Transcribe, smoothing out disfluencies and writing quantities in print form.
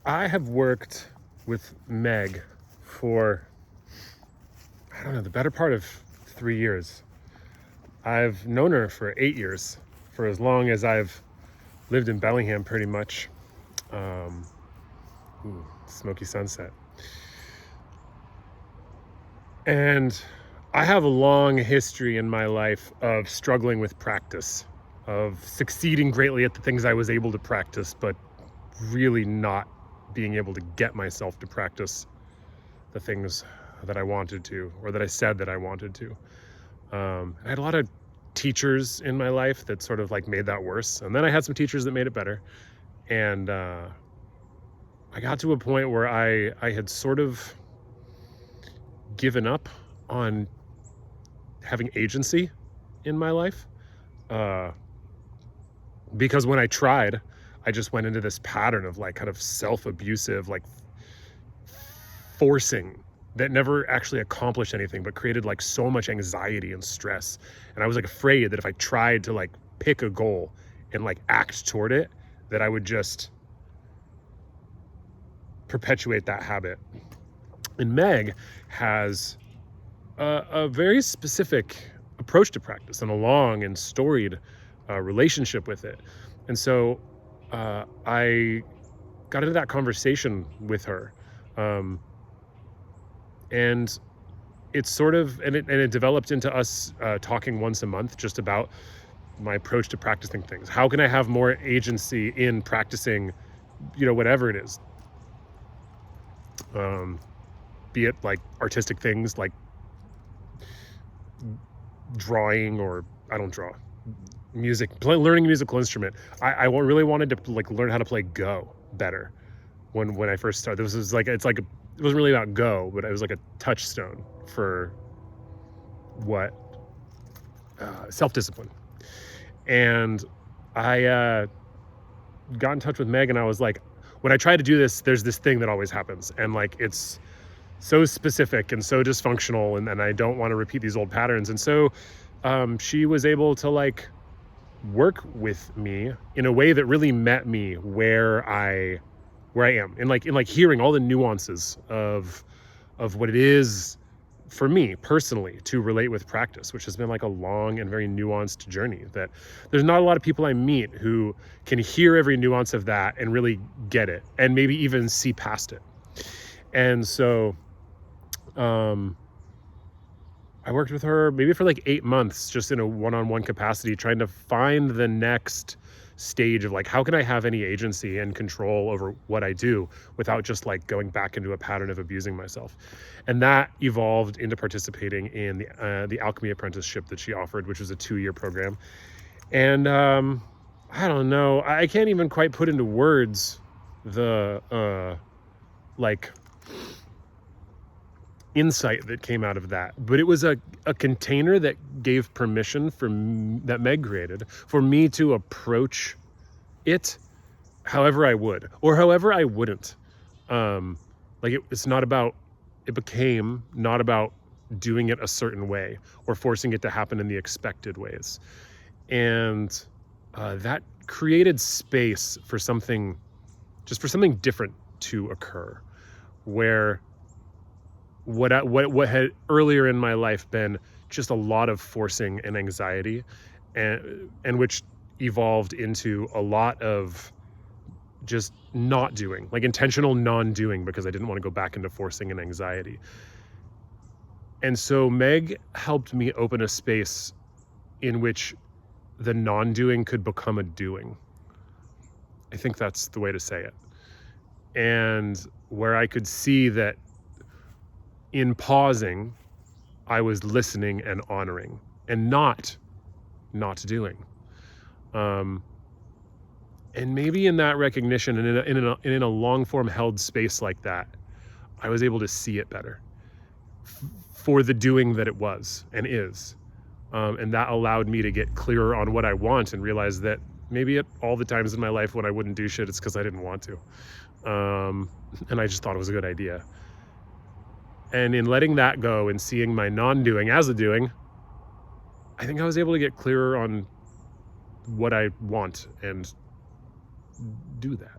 I have worked with Meg for, I don't know, the better part of 3 years. I've known her for 8 years, for as long as I've lived in Bellingham, pretty much. Smoky sunset. And I have a long history in my life of struggling with practice, of succeeding greatly at the things I was able to practice, but really not being able to get myself to practice the things that I wanted to, or that I said that I wanted to. I had a lot of teachers in my life that sort of like made that worse. And then I had some teachers that made it better. And I got to a point where I had sort of given up on having agency in my life. Because when I tried, I just went into this pattern of like kind of self-abusive, like forcing that never actually accomplished anything, but created like so much anxiety and stress. And I was like afraid that if I tried to like pick a goal and like act toward it, that I would just perpetuate that habit. And Meg has a very specific approach to practice and a long and storied relationship with it. And so I got into that conversation with her. And it's sort of, and it developed into us talking once a month just about my approach to practicing things. How can I have more agency in practicing, whatever it is? Be it like artistic things like drawing, or I don't draw, music, learning a musical instrument. I really wanted to like learn how to play Go better when I first started. This was like, it wasn't really about Go, but it was like a touchstone for self-discipline. And I got in touch with Meg, and I was like, when I try to do this, there's this thing that always happens, and like it's so specific and so dysfunctional, and I don't want to repeat these old patterns. And so she was able to like work with me in a way that really met me where I am, in like hearing all the nuances of what it is for me personally to relate with practice, which has been like a long and very nuanced journey that there's not a lot of people I meet who can hear every nuance of that and really get it, and maybe even see past it. And so I worked with her maybe for like 8 months, just in a one-on-one capacity, trying to find the next stage of like, how can I have any agency and control over what I do without just like going back into a pattern of abusing myself. And that evolved into participating in the alchemy apprenticeship that she offered, which was a 2-year program. And I don't know, I can't even quite put into words the like insight that came out of that, but it was a container that gave permission that Meg created for me to approach it however I would, or however I wouldn't. It became not about doing it a certain way or forcing it to happen in the expected ways. And that created space for something different to occur, where what had earlier in my life been just a lot of forcing and anxiety, and which evolved into a lot of just not doing, like intentional non-doing, because I didn't want to go back into forcing and anxiety. And so Meg helped me open a space in which the non-doing could become a doing. I think that's the way to say it. And where I could see that in pausing, I was listening and honoring, and not doing. And maybe in that recognition, and in a long form held space like that, I was able to see it better for the doing that it was and is. And that allowed me to get clearer on what I want, and realize that maybe at all the times in my life when I wouldn't do shit, it's because I didn't want to. And I just thought it was a good idea. And in letting that go and seeing my non-doing as a doing, I think I was able to get clearer on what I want and do that.